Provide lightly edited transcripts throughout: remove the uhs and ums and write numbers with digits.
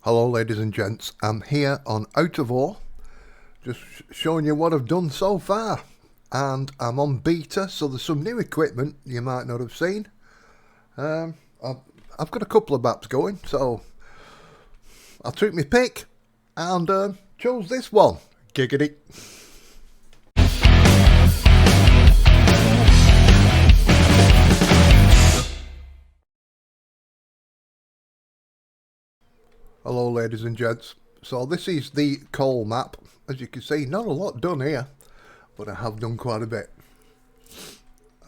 Hello ladies and gents, I'm here on HAVOC, just showing you what I've done so far, and I'm on beta, so there's some new equipment you might not have seen. I've got a couple of maps going, so I took my pick and chose this one. Giggity. Hello ladies and gents, so this is the coal map. As you can see, not a lot done here, but I have done quite a bit.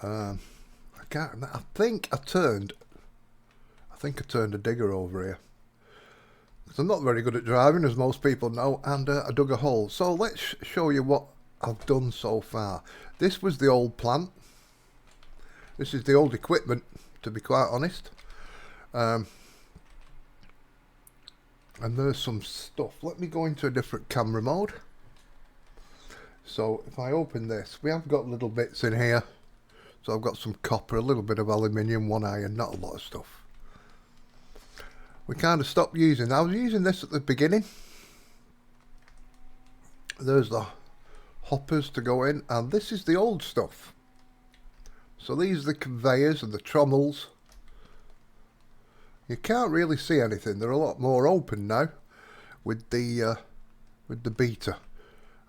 I can't remember, I think I turned a digger over here. Because I'm not very good at driving, as most people know, and I dug a hole. So let's show you what I've done so far. This was the old plant. This is the old equipment, to be quite honest. And there's some stuff. Let me go into a different camera mode. So if I open this, we have got little bits in here. So I've got some copper, a little bit of aluminium, one iron, not a lot of stuff. We kind of stopped using. I was using this at the beginning. There's the hoppers to go in, and this is the old stuff. So these are the conveyors and the trommels. You can't really see anything. They're a lot more open now with the beta,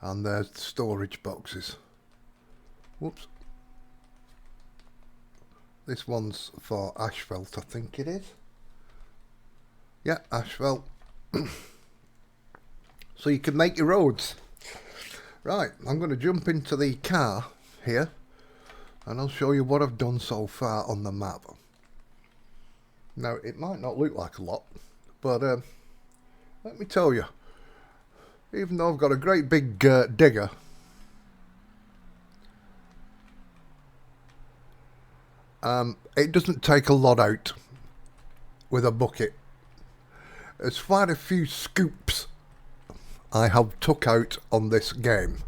and there's the storage boxes. Whoops. This one's for asphalt, I think it is. Yeah, asphalt. So you can make your roads. Right, I'm going to jump into the car here, and I'll show you what I've done so far on the map. Now, it might not look like a lot, but let me tell you, even though I've got a great big digger, it doesn't take a lot out with a bucket. There's quite a few scoops I have took out on this game.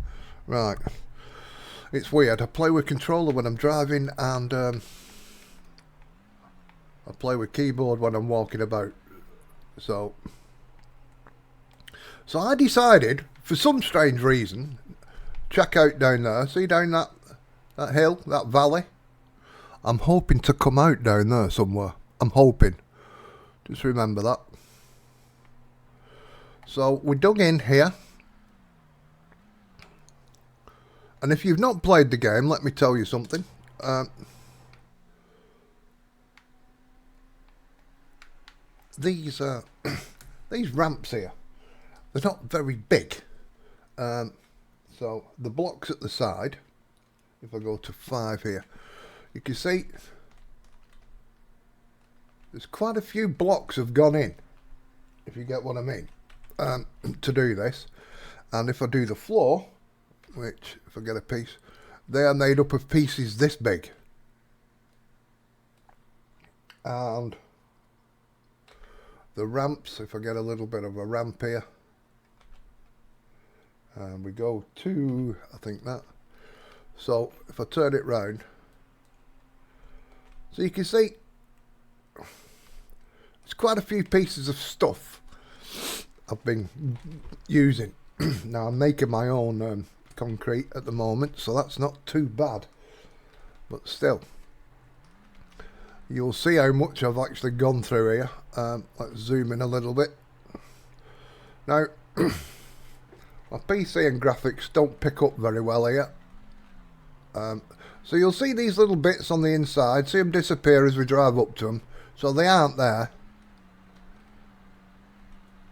Right, it's weird. I play with controller when I'm driving, and I play with keyboard when I'm walking about. So I decided, for some strange reason, check out down there. See down that hill, that valley? I'm hoping to come out down there somewhere. I'm hoping. Just remember that. So we dug in here. And if you've not played the game, let me tell you something. These ramps here, they're not very big. So the blocks at the side, if I go to 5 here, you can see there's quite a few blocks have gone in, if you get what I mean, to do this. And if I do the floor, which if I get a piece, they are made up of pieces this big. And the ramps, if I get a little bit of a ramp here, and we go to, I think that, so if I turn it round, so you can see there's quite a few pieces of stuff I've been using. Now I'm making my own concrete at the moment, so that's not too bad, but still, you'll see how much I've actually gone through here. Let's zoom in a little bit. Now, my PC and graphics don't pick up very well here. So you'll see these little bits on the inside, see them disappear as we drive up to them. So they aren't there.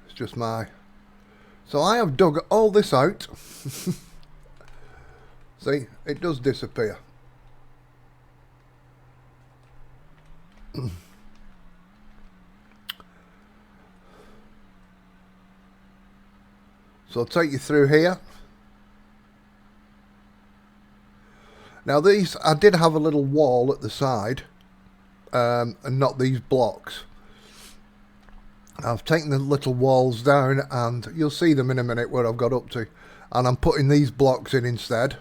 It's just my... So I have dug all this out. See, it does disappear. So I'll take you through here. Now these, I did have a little wall at the side, and not these blocks. I've taken the little walls down, and you'll see them in a minute where I've got up to. And I'm putting these blocks in instead.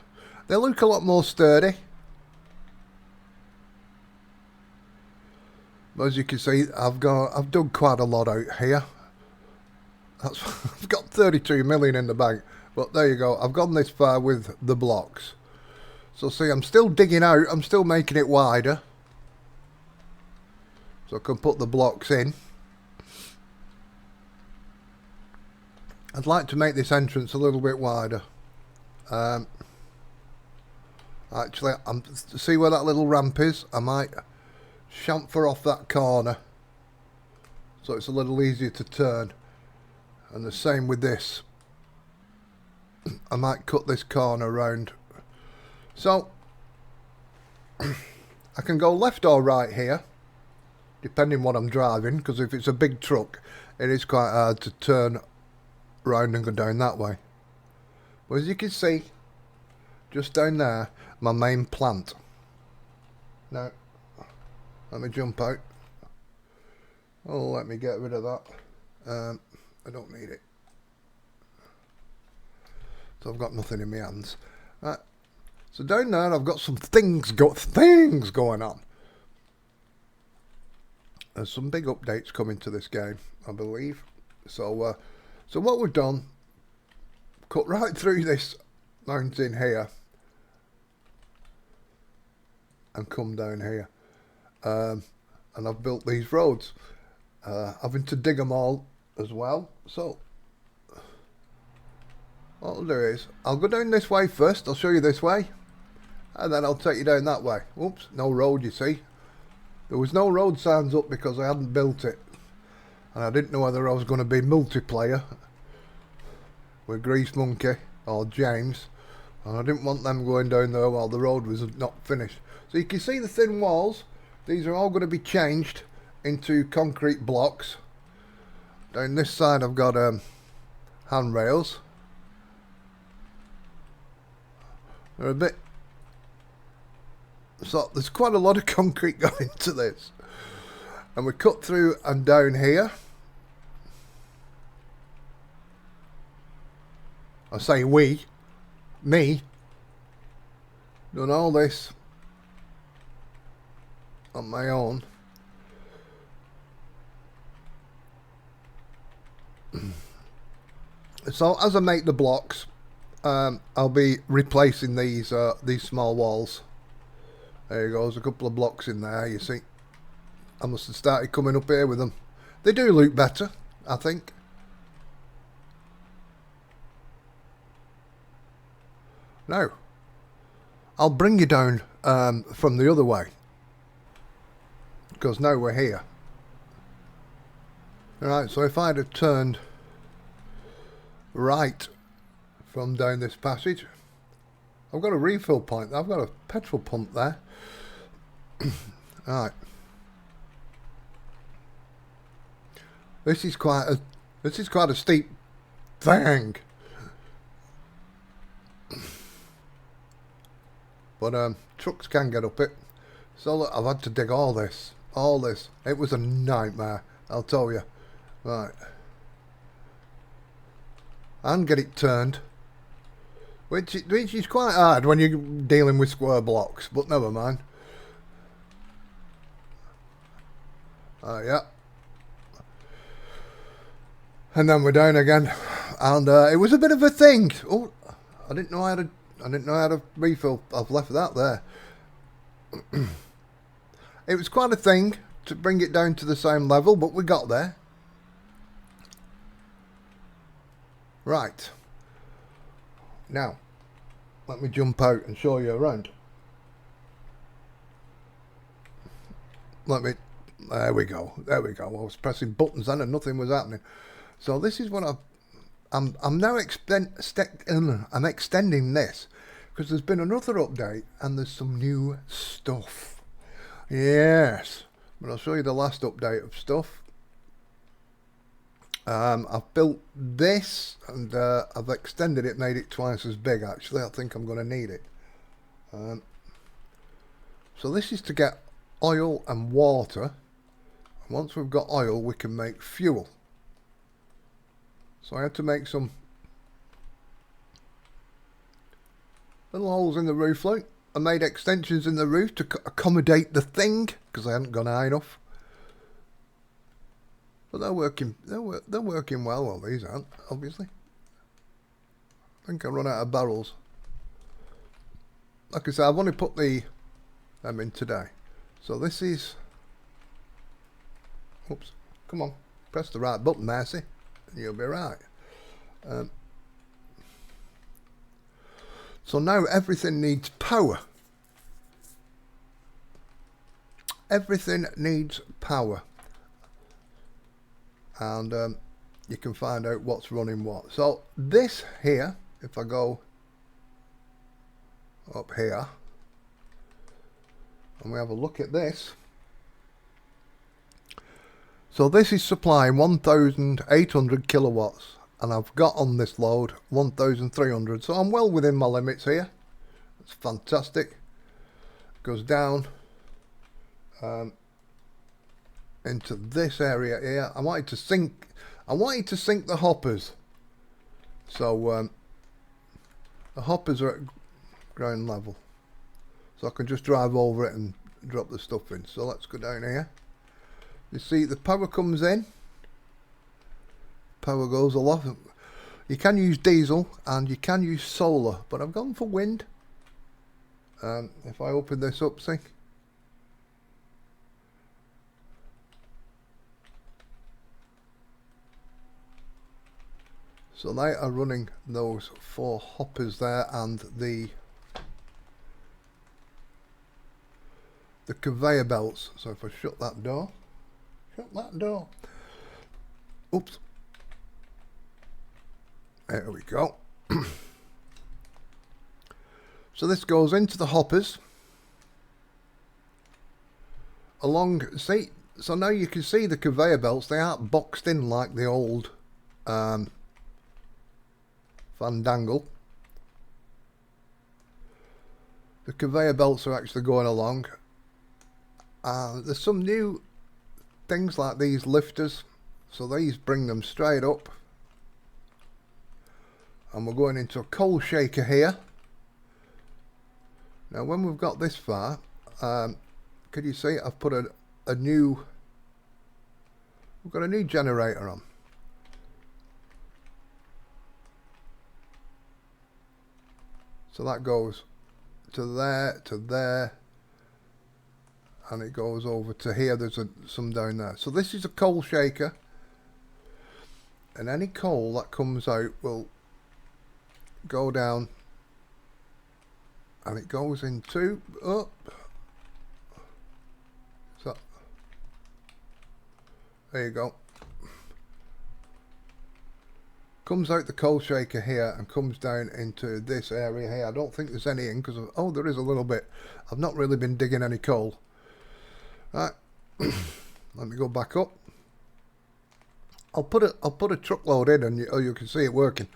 They look a lot more sturdy. As you can see, I've dug quite a lot out here. I've got 32 million in the bank. But there you go. I've gone this far with the blocks. So see, I'm still digging out. I'm still making it wider. So I can put the blocks in. I'd like to make this entrance a little bit wider. Actually, see where that little ramp is? I might chamfer off that corner so it's a little easier to turn. And the same with this. I might cut this corner round. So, I can go left or right here, depending what I'm driving, because if it's a big truck, it is quite hard to turn round and go down that way. But as you can see, just down there, my main plant. Now, let me jump out. Oh, let me get rid of that. I don't need it. So I've got nothing in my hands. Right. So down there, I've got some things going on. There's some big updates coming to this game, I believe. So, so what we've done, cut right through this mountain here, and come down here, and I've built these roads, having to dig them all as well. So what I'll do is I'll go down this way first. I'll show you this way, and then I'll take you down that way. Oops, no road, you see. There was no road signs up because I hadn't built it, and I didn't know whether I was going to be multiplayer with Grease Monkey or James, and I didn't want them going down there while the road was not finished. So you can see the thin walls. These are all going to be changed into concrete blocks. Down this side I've got handrails. They're a bit... So there's quite a lot of concrete going into this. And we cut through and down here. I say we. Me. Done all this on my own. So as I make the blocks, I'll be replacing these small walls. There you go, there's a couple of blocks in there, you see. I must have started coming up here with them. They do look better, I think. Now, I'll bring you down from the other way, because now we're here. Alright, so if I'd have turned right from down this passage, I've got a refill point. I've got a petrol pump there. Alright. This is quite a steep thing. But trucks can get up it. So look, I've had to dig all this. It was a nightmare, I'll tell you. Right. And get it turned. Which is quite hard when you're dealing with square blocks, but never mind. Yeah. And then we're down again. And it was a bit of a thing. Oh, I didn't know how to refill. I've left that there. It was quite a thing to bring it down to the same level, but we got there. Right. Now, let me jump out and show you around. There we go. I was pressing buttons then and nothing was happening. So this is what I'm now I'm extending this because there's been another update and there's some new stuff. Yes, but I'll show you the last update of stuff. I've built this and I've extended it, made it twice as big actually. I think I'm going to need it. So this is to get oil and water. And once we've got oil we can make fuel. So I had to make some little holes in the roof like. I made extensions in the roof to accommodate the thing because I hadn't gone high enough. But they're working. They're working well. Well, these aren't, obviously. I think I run out of barrels. Like I said, I've only put them in today. So this is. Oops! Come on, press the right button, Mercy, and you'll be right. So now everything needs power. Everything needs power. And you can find out what's running what. So this here, if I go up here and we have a look at this. So this is supplying 1,800 kilowatts. And I've got on this load 1,300, so I'm well within my limits here. It's fantastic. Goes down into this area here. I wanted to sink the hoppers. So the hoppers are at ground level, so I can just drive over it and drop the stuff in. So let's go down here. You see the power comes in. Power goes a lot. You can use diesel and you can use solar, but I've gone for wind. If I open this up, see, so they are running those 4 hoppers there, and the conveyor belts. So if I shut that door, oops. There we go. So this goes into the hoppers. See, so now you can see the conveyor belts. They aren't boxed in like the old Fandangle. The conveyor belts are actually going along. There's some new things like these lifters. So these bring them straight up. And we're going into a coal shaker here. Now when we've got this far, can you see I've put a new, we've got a new generator on. So that goes to there, and it goes over to here. There's some down there. So this is a coal shaker, and any coal that comes out will go down, and it goes into up. So there you go. Comes out the coal shaker here and comes down into this area here. I don't think there's any in because oh, there is a little bit. I've not really been digging any coal. Right, let me go back up. I'll put a truckload in, and you can see it working.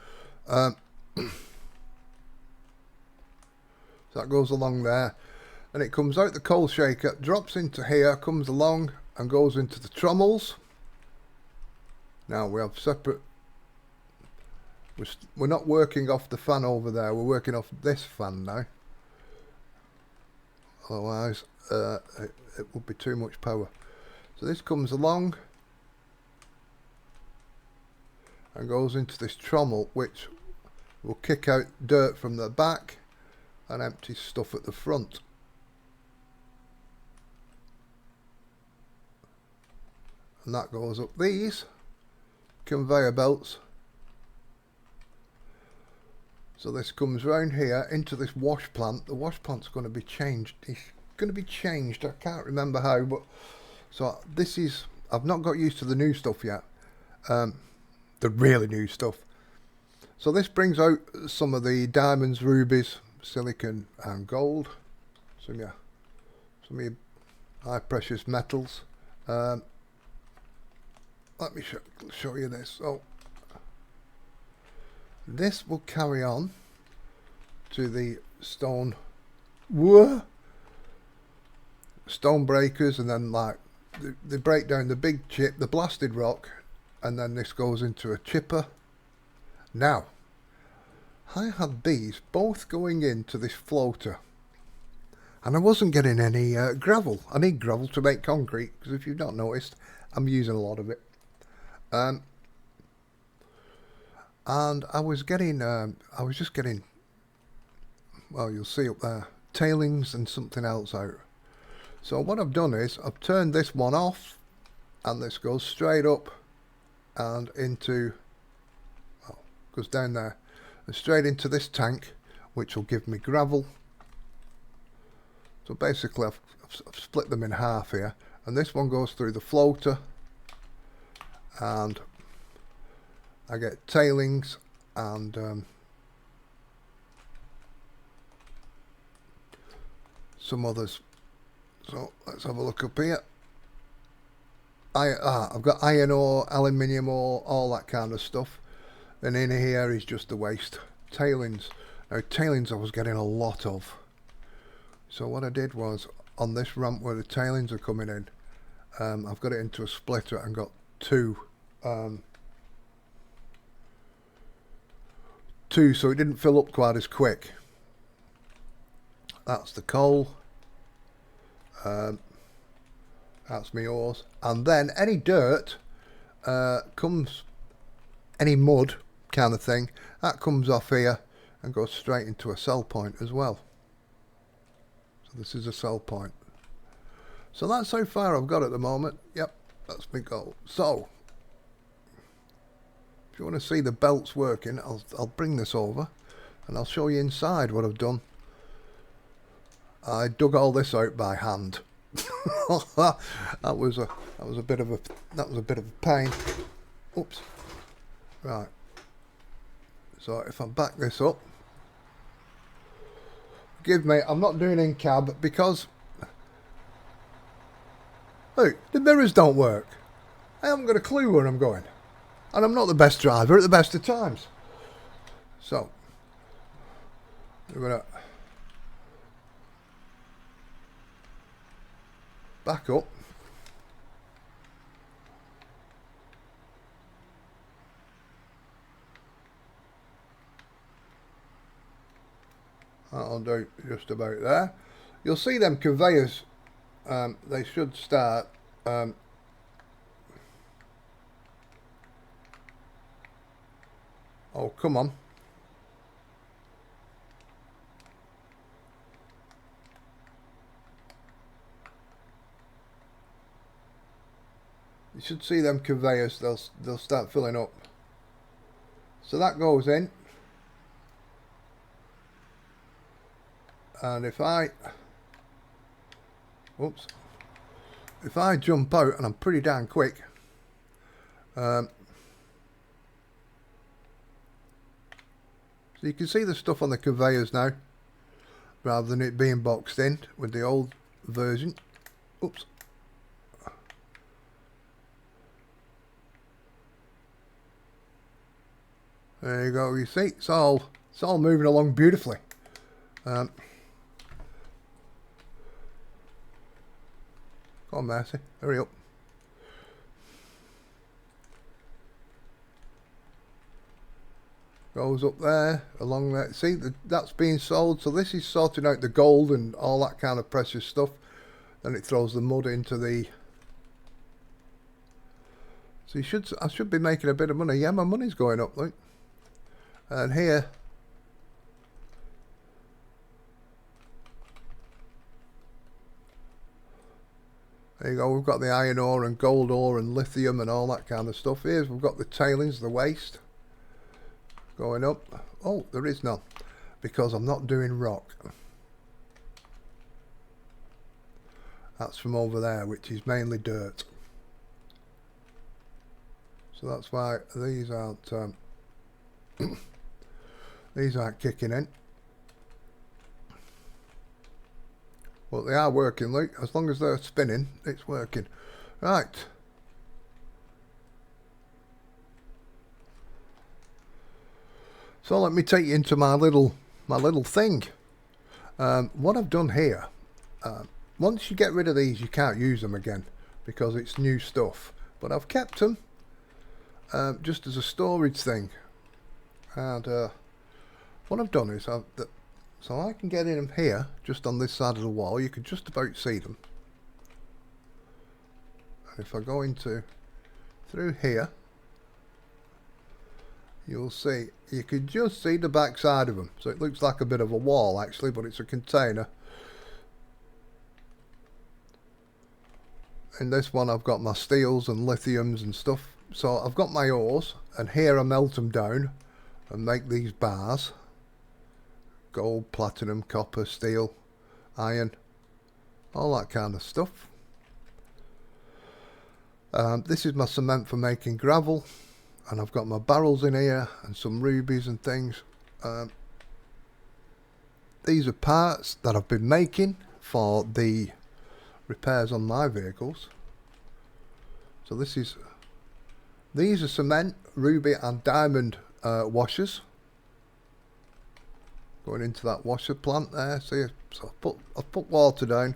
So that goes along there, and it comes out the coal shaker, drops into here, comes along and goes into the trommels. Now we have separate. We're not working off the fan over there. We're working off this fan now. Otherwise, it would be too much power. So this comes along and goes into this trommel, which will kick out dirt from the back and empty stuff at the front. And that goes up these conveyor belts. So this comes round here into this wash plant. The wash plant's going to be changed. It's going to be changed. I can't remember how, but so this is. I've not got used to the new stuff yet. The really new stuff. So this brings out some of the diamonds, rubies, silicon, and gold. Some of your high precious metals. Let me show you this. So this will carry on to the stone breakers, and then like they break down the big chip, the blasted rock, and then this goes into a chipper. Now I had these both going into this floater, and I wasn't getting any gravel. I need gravel to make concrete, because if you've not noticed, I'm using a lot of it. and I was just getting, well, you'll see up there, tailings and something else out. So what I've done is I've turned this one off, and this goes straight up and into, well, goes down there and straight into this tank, which will give me gravel. So basically I've split them in half here, and this one goes through the floater, and I get tailings and some others. So let's have a look up here. I've got iron ore, aluminium ore, all that kind of stuff. And in here is just the waste. Tailings. Now tailings I was getting a lot of. So what I did was, on this ramp where the tailings are coming in, I've got it into a splitter and got two, so it didn't fill up quite as quick. That's the coal. That's my ores. And then any dirt comes, any mud kind of thing, that comes off here and goes straight into a sell point as well. So this is a sell point. So that's how far I've got at the moment. Yep, that's my goal. So if you want to see the belts working, I'll bring this over and I'll show you inside what I've done. I dug all this out by hand. that was a bit of a pain. Oops. Right. So if I back this up, forgive me, I'm not doing in cab because look, the mirrors don't work. I haven't got a clue where I'm going, and I'm not the best driver at the best of times. So we're gonna back up. That'll do just about there. You'll see them conveyors, they should start oh, come on. You should see them conveyors, they'll start filling up. So that goes in. And if I jump out, and I'm pretty damn quick, so you can see the stuff on the conveyors now, rather than it being boxed in with the old version. Oops. There you go. You see, it's all moving along beautifully. Come on, Mercy, hurry up. Goes up there, along there. See, that's being sold. So this is sorting out the gold and all that kind of precious stuff. Then it throws the mud into the... So I should be making a bit of money. Yeah, my money's going up, look. And here... There you go, we've got the iron ore and gold ore and lithium and all that kind of stuff. Here's, we've got the tailings, the waste, going up. Oh, there is none, because I'm not doing rock. That's from over there, which is mainly dirt. So that's why these aren't kicking in. Well, they are working, Luke. As long as they're spinning, it's working. Right. So let me take you into my little thing. What I've done here, once you get rid of these, you can't use them again because it's new stuff. But I've kept them just as a storage thing. And what I've done is so I can get in here, just on this side of the wall. You can just about see them. And if I go through here, you'll see, you can just see the back side of them. So it looks like a bit of a wall actually, but it's a container. In this one I've got my steels and lithiums and stuff. So I've got my ores, and here I melt them down and make these bars. Gold, platinum, copper, steel, iron, all that kind of stuff. This is my cement for making gravel, and I've got my barrels in here and some rubies and things. These are parts that I've been making for the repairs on my vehicles. So these are cement, ruby and diamond washers going into that washer plant there. See, so I've put water down,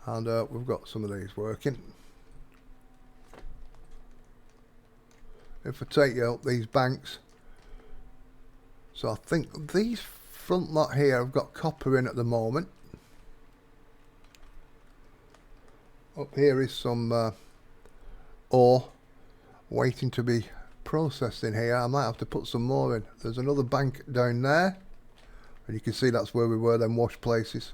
and we've got some of these working. If I take you up these banks, so I think these front lot here have got copper in at the moment. Up here is some ore waiting to be processed in here. I might have to put some more in. There's another bank down there, and you can see that's where we were, them wash places.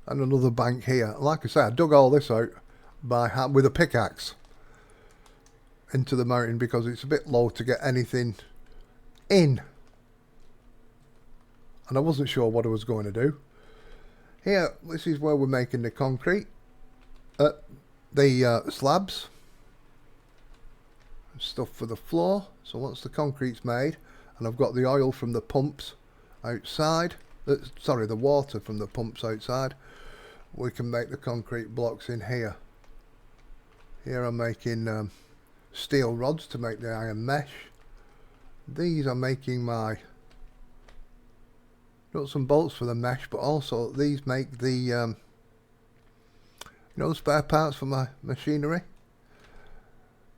And another bank here. Like I say, I dug all this out by hand with a pickaxe into the mountain because it's a bit low to get anything in, and I wasn't sure what I was going to do. Here, this is where we're making the concrete, the slabs and stuff for the floor. So once the concrete's made, and I've got the oil from the pumps outside, sorry, the water from the pumps outside, we can make the concrete blocks in here. Here I'm making steel rods to make the iron mesh. These are making my nuts and bolts for the mesh, but also these make the you know, the spare parts for my machinery.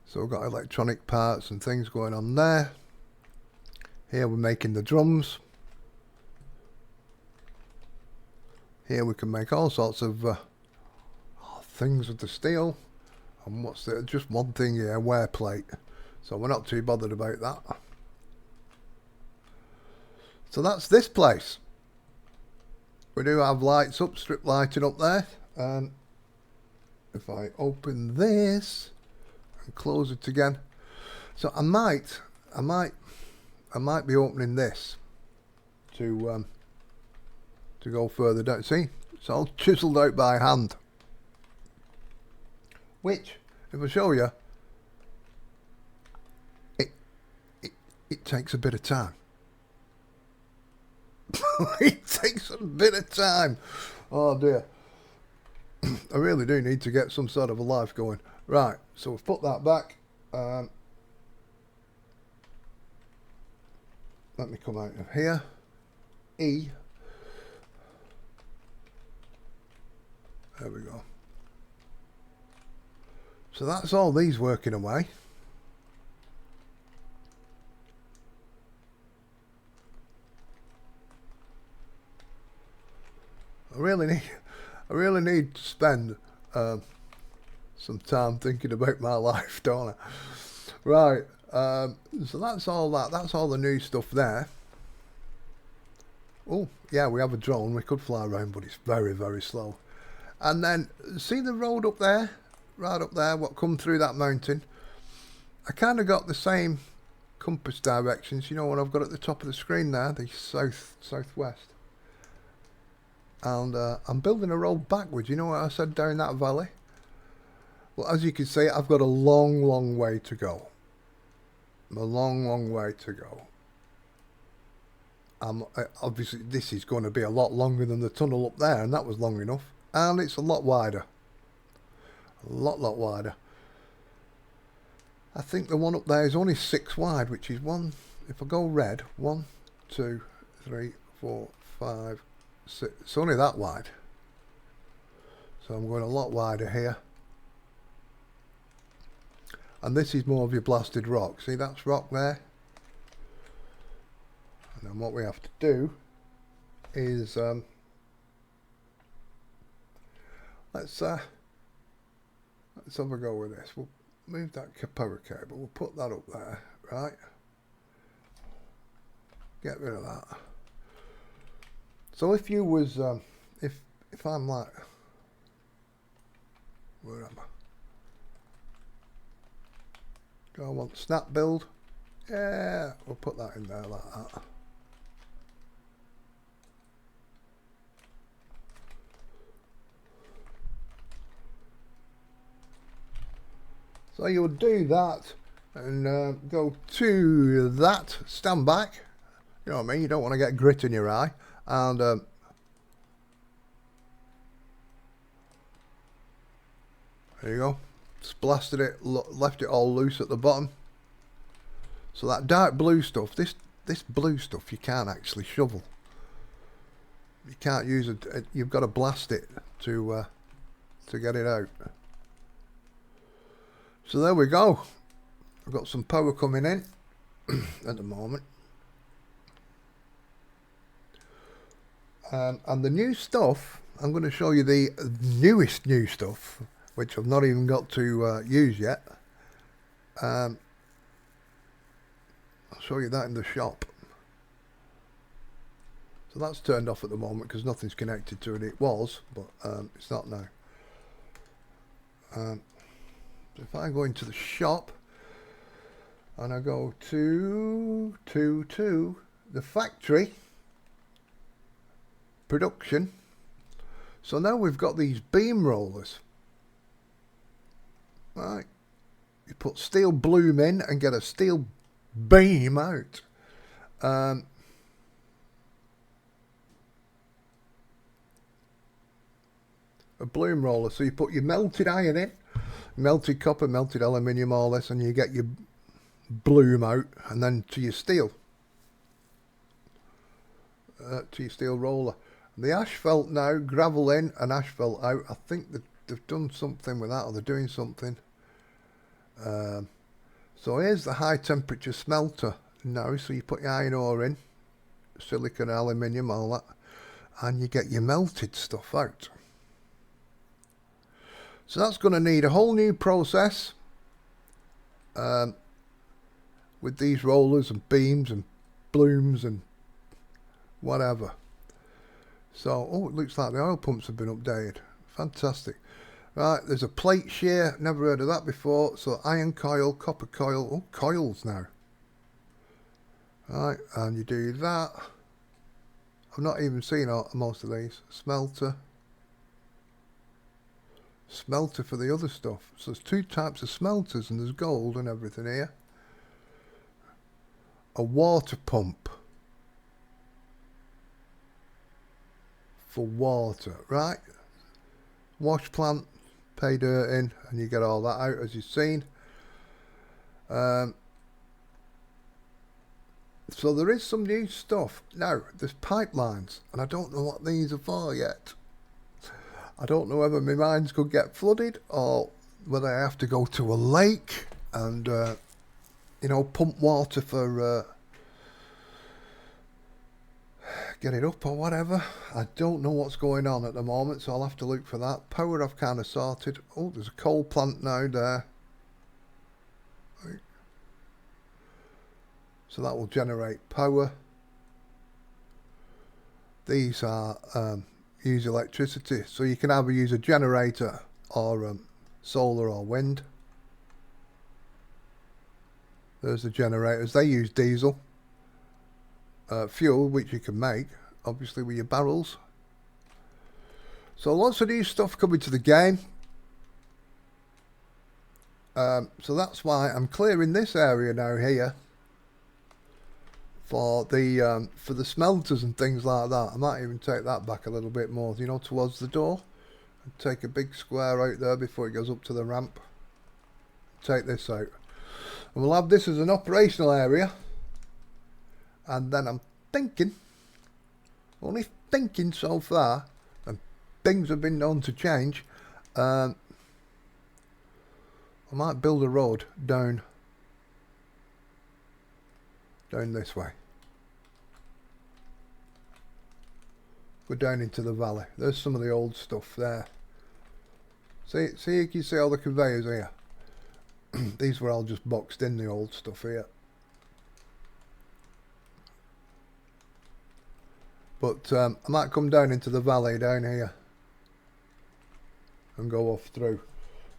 So we've got electronic parts and things going on there. Here we're making the drums. Here we can make all sorts of things with the steel. And what's the, just one thing here, wear plate. So we're not too bothered about that. So that's this place. We do have lights up, strip lighting up there. If I open this and close it again, so I might be opening this to go further down. See, it's all chiseled out by hand. Which, if I show you, it takes a bit of time. It takes a bit of time. Oh dear. I really do need to get some sort of a life going. Right, so we've put that back. Let me come out of here. E. There we go. So that's all these working away. I really need to spend some time thinking about my life, don't I? Right, so that's all that. That's all the new stuff there. Oh, yeah, we have a drone. We could fly around, but it's very, very slow. And then, see the road up there? Right up there, what come through that mountain? I kind of got the same compass directions, you know, what I've got at the top of the screen there, the southwest. And I'm building a road backwards. You know what I said, down that valley? Well, as you can see, I've got a long, long way to go. A long, long way to go. Obviously, this is going to be a lot longer than the tunnel up there, and that was long enough. And it's a lot wider. A lot wider. I think the one up there is only 6 wide, which is one. If I go red, 1, 2, 3, 4, 5, 6. It's only that wide. So I'm going a lot wider here. And this is more of your blasted rock. See, that's rock there. And then what we have to do is let's let's have a go with this. We'll move that power cable. We'll put that up there, right? Get rid of that. So if you was, if I'm like, where am I? Do I want snap build? Yeah, we'll put that in there like that. So you'll do that and go to that, stand back, you know what I mean, you don't want to get grit in your eye, and there you go, just blasted it, left it all loose at the bottom. So that dark blue stuff, this blue stuff you can't actually shovel. You can't use it, you've got to blast it to get it out. So there we go. I've got some power coming in at the moment. And the new stuff, I'm going to show you the newest new stuff, which I've not even got to use yet. I'll show you that in the shop. So that's turned off at the moment because nothing's connected to it. It was, but it's not now. So if I go into the shop and I go to the factory production, so now we've got these beam rollers. Right, you put steel bloom in and get a steel beam out. A bloom roller, so you put your melted iron in, melted copper, melted aluminium, all this, and you get your bloom out, and then to your steel roller. The asphalt now, gravel in and asphalt out. I think that they've done something with that, or they're doing something. So here's the high temperature smelter now, so you put your iron ore in, silicon, aluminium, all that, and you get your melted stuff out. So that's going to need a whole new process with these rollers and beams and blooms and whatever. So, oh, it looks like the oil pumps have been updated. Fantastic. Right, there's a plate shear. Never heard of that before. So iron coil, copper coil. Oh, coils now. Right, and you do that. I've not even seen most of these. Smelter. Smelter for the other stuff. So there's two types of smelters, and there's gold and everything here. A water pump for water, right? Wash plant, pay dirt in, and you get all that out, as you've seen. So there is some new stuff now. There's pipelines, and I don't know what these are for yet. I don't know whether my mines could get flooded or whether I have to go to a lake and, you know, pump water for get it up or whatever. I don't know what's going on at the moment, so I'll have to look for that. Power I've kind of sorted. Oh, there's a coal plant now there. Right. So that will generate power. These are use electricity, so you can either use a generator or solar or wind. There's the generators. They use diesel fuel, which you can make obviously with your barrels. So lots of new stuff coming to the game. So that's why I'm clearing this area now here for the smelters and things like that. I might even take that back a little bit more, you know, towards the door, and take a big square out there before it goes up to the ramp. Take this out, and we'll have this as an operational area. And then I'm thinking, only thinking so far, and things have been known to change, I might build a road down this way. Go down into the valley. There's some of the old stuff there. See, you can see all the conveyors here. These were all just boxed in, the old stuff here. But I might come down into the valley down here and go off through.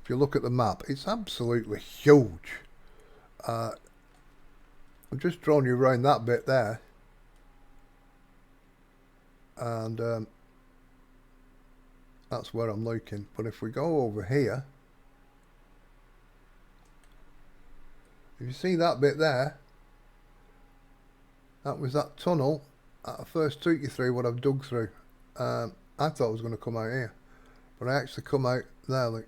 If you look at the map, it's absolutely huge. I've just drawn you around that bit there. And that's where I'm looking. But if we go over here, if you see that bit there, that was that tunnel that I first took you through, what I've dug through. I thought I was going to come out here, but I actually come out there. Look,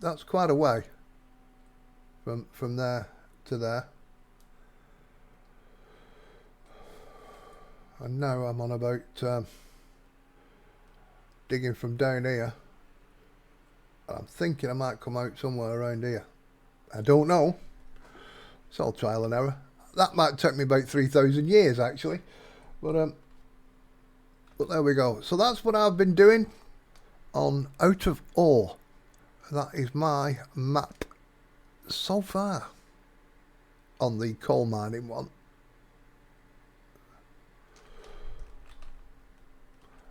that's quite a way from there to there. And now I'm on about digging from down here. I'm thinking I might come out somewhere around here. I don't know. It's all trial and error. That might take me about 3,000 years actually. But there we go. So that's what I've been doing on Out of Ore. That is my map so far on the coal mining one.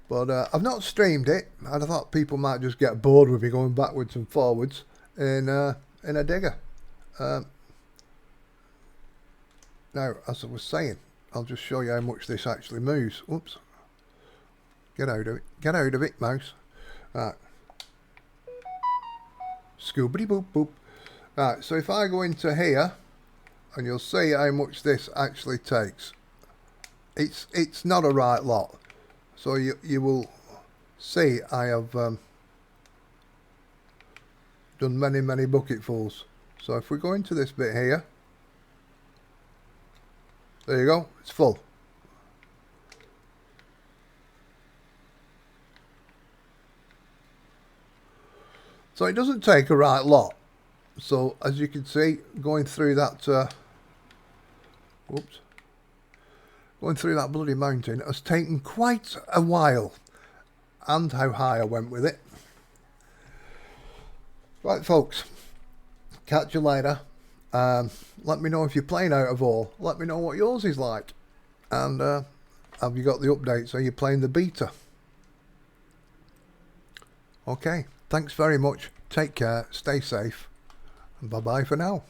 But I've not streamed it. I thought people might just get bored with me going backwards and forwards in a digger. Now, as I was saying, I'll just show you how much this actually moves. Whoops. Get out of it. Get out of it, mouse. Right. Scoobity boop boop. Right, so if I go into here, and you'll see how much this actually takes. It's not a right lot. So you will see I have done many bucketfuls. So if we go into this bit here, there you go, it's full. So it doesn't take a right lot. So as you can see, going through that whoops. Going through that bloody mountain has taken quite a while, and how high I went with it. Right folks, catch you later. Let me know if you're playing Out of Ore. Let me know what yours is like, and have you got the updates? Are you playing the beta? Okay, thanks very much, take care, stay safe, and bye bye for now.